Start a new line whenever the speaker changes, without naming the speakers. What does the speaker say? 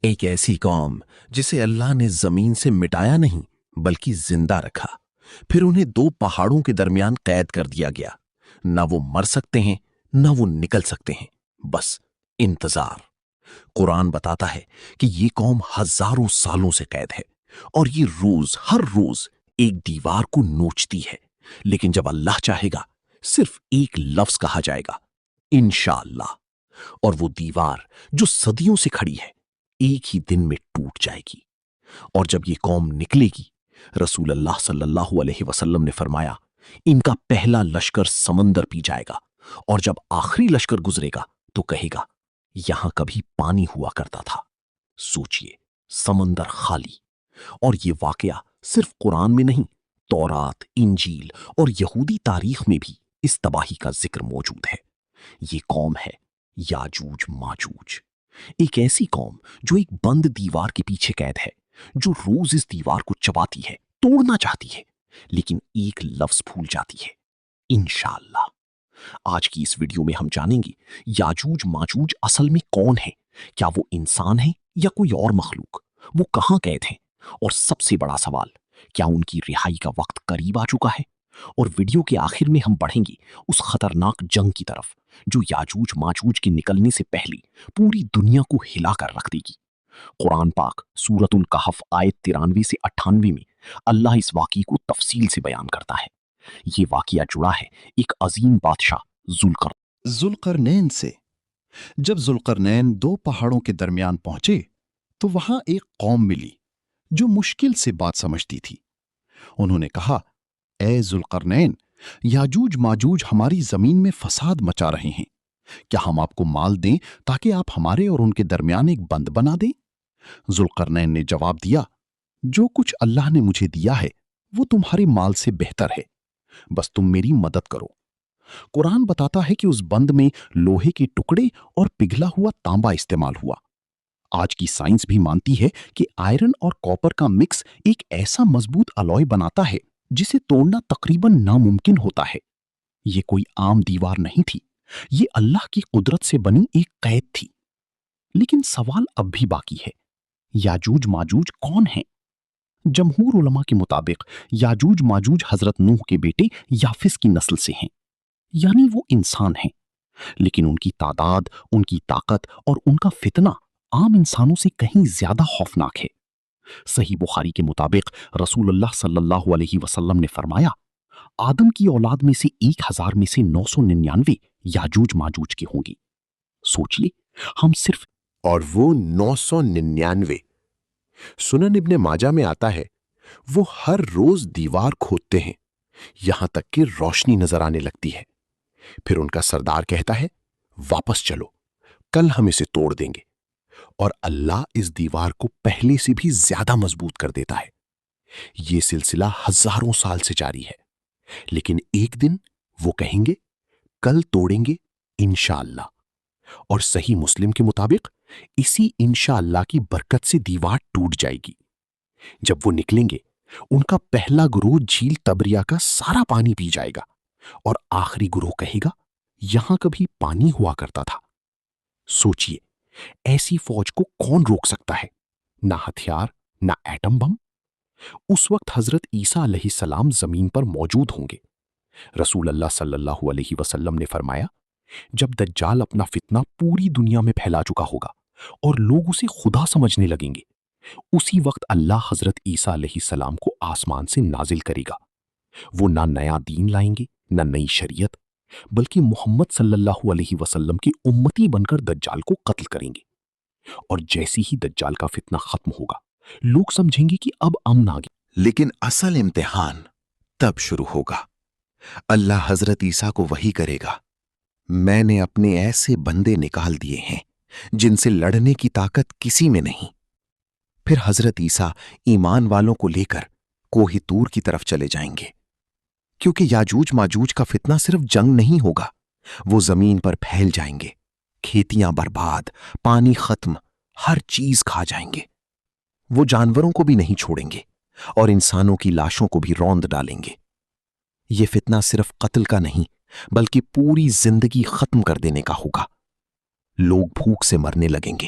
ایک ایسی قوم جسے اللہ نے زمین سے مٹایا نہیں بلکہ زندہ رکھا، پھر انہیں دو پہاڑوں کے درمیان قید کر دیا گیا، نہ وہ مر سکتے ہیں نہ وہ نکل سکتے ہیں، بس انتظار۔ قرآن بتاتا ہے کہ یہ قوم ہزاروں سالوں سے قید ہے اور یہ روز ہر روز ایک دیوار کو نوچتی ہے، لیکن جب اللہ چاہے گا صرف ایک لفظ کہا جائے گا، انشاءاللہ، اور وہ دیوار جو صدیوں سے کھڑی ہے ایک ہی دن میں ٹوٹ جائے گی۔ اور جب یہ قوم نکلے گی، رسول اللہ صلی اللہ علیہ وسلم نے فرمایا، ان کا پہلا لشکر سمندر پی جائے گا، اور جب آخری لشکر گزرے گا تو کہے گا یہاں کبھی پانی ہوا کرتا تھا۔ سوچئے، سمندر خالی، اور یہ واقعہ صرف قرآن میں نہیں، تورات، انجیل اور یہودی تاریخ میں بھی اس تباہی کا ذکر موجود ہے۔ یہ قوم ہے یاجوج ماجوج، ایک ایسی قوم جو ایک بند دیوار کے پیچھے قید ہے، جو روز اس دیوار کو چباتی ہے، توڑنا چاہتی ہے، لیکن ایک لفظ بھول جاتی ہے، انشاءاللہ۔ آج کی اس ویڈیو میں ہم جانیں گے یاجوج ماجوج اصل میں کون ہے، کیا وہ انسان ہیں یا کوئی اور مخلوق، وہ کہاں قید ہیں، اور سب سے بڑا سوال، کیا ان کی رہائی کا وقت قریب آ چکا ہے؟ اور ویڈیو کے آخر میں ہم بڑھیں گے اس خطرناک جنگ کی طرف جو یاجوج ماجوج کے نکلنے سے پہلے پوری دنیا کو ہلا کر رکھ دے گی۔ قرآن پاک سورۃ الکہف آیت 93 سے 98 میں اللہ اس واقعے کو تفصیل سے بیان کرتا ہے۔ یہ واقعہ جڑا ہے ایک عظیم بادشاہ
ذوالقرنین سے۔ جب ذوالقرنین دو پہاڑوں کے درمیان پہنچے تو وہاں ایک قوم ملی جو مشکل سے بات سمجھتی تھی۔ انہوں نے کہا، اے ذوالقرنین، یاجوج ماجوج ہماری زمین میں فساد مچا رہے ہیں، کیا ہم آپ کو مال دیں تاکہ آپ ہمارے اور ان کے درمیان ایک بند بنا دیں؟ ذوالقرنین نے جواب دیا، جو کچھ اللہ نے مجھے دیا ہے وہ تمہارے مال سے بہتر ہے، بس تم میری مدد کرو۔ قرآن بتاتا ہے کہ اس بند میں لوہے کے ٹکڑے اور پگھلا ہوا تانبا استعمال ہوا۔ آج کی سائنس بھی مانتی ہے کہ آئرن اور کاپر کا مکس ایک ایسا مضبوط الوئے بناتا ہے جسے توڑنا تقریباً ناممکن ہوتا ہے۔ یہ کوئی عام دیوار نہیں تھی، یہ اللہ کی قدرت سے بنی ایک قید تھی۔ لیکن سوال اب بھی باقی ہے، یاجوج ماجوج کون ہیں؟ جمہور علماء کے مطابق یاجوج ماجوج حضرت نوح کے بیٹے یافس کی نسل سے ہیں، یعنی وہ انسان ہیں، لیکن ان کی تعداد، ان کی طاقت اور ان کا فتنہ عام انسانوں سے کہیں زیادہ خوفناک ہے۔ صحیح بخاری کے مطابق رسول اللہ صلی اللہ علیہ وسلم نے فرمایا، آدم کی اولاد میں سے 1000 میں سے 999 یاجوج ماجوج کے ہوں گی۔ سوچ لے، ہم صرف
اور وہ 999 سنن ابن ماجہ میں آتا ہے، وہ ہر روز دیوار کھودتے ہیں یہاں تک کہ روشنی نظر آنے لگتی ہے، پھر ان کا سردار کہتا ہے واپس چلو، کل ہم اسے توڑ دیں گے، اور اللہ اس دیوار کو پہلے سے بھی زیادہ مضبوط کر دیتا ہے۔ یہ سلسلہ ہزاروں سال سے جاری ہے، لیکن ایک دن وہ کہیں گے کل توڑیں گے انشاءاللہ، اور صحیح مسلم کے مطابق اسی انشاءاللہ کی برکت سے دیوار ٹوٹ جائے گی۔ جب وہ نکلیں گے، ان کا پہلا گروہ جھیل تبریہ کا سارا پانی پی جائے گا، اور آخری گروہ کہے گا یہاں کبھی پانی ہوا کرتا تھا۔ سوچئے، ایسی فوج کو کون روک سکتا ہے؟ نہ ہتھیار، نہ ایٹم بم۔ اس وقت حضرت عیسیٰ علیہ السلام زمین پر موجود ہوں گے۔ رسول اللہ صلی اللہ علیہ وسلم نے فرمایا، جب دجال اپنا فتنہ پوری دنیا میں پھیلا چکا ہوگا اور لوگ اسے خدا سمجھنے لگیں گے، اسی وقت اللہ حضرت عیسیٰ علیہ السلام کو آسمان سے نازل کرے گا۔ وہ نہ نیا دین لائیں گے، نہ نئی شریعت، بلکہ محمد صلی اللہ علیہ وسلم کے امتی بن کر دجال کو قتل کریں گے۔ اور جیسے ہی دجال کا فتنہ ختم ہوگا، لوگ سمجھیں گے کہ اب امن آ گیا۔
لیکن اصل امتحان تب شروع ہوگا۔ اللہ حضرت عیسیٰ کو وحی کرے گا، میں نے اپنے ایسے بندے نکال دیے ہیں جن سے لڑنے کی طاقت کسی میں نہیں۔ پھر حضرت عیسیٰ ایمان والوں کو لے کر کوہ طور کی طرف چلے جائیں گے، کیونکہ یاجوج ماجوج کا فتنہ صرف جنگ نہیں ہوگا، وہ زمین پر پھیل جائیں گے، کھیتیاں برباد، پانی ختم، ہر چیز کھا جائیں گے۔ وہ جانوروں کو بھی نہیں چھوڑیں گے اور انسانوں کی لاشوں کو بھی روند ڈالیں گے۔ یہ فتنہ صرف قتل کا نہیں بلکہ پوری زندگی ختم کر دینے کا ہوگا۔ لوگ بھوک سے مرنے لگیں گے،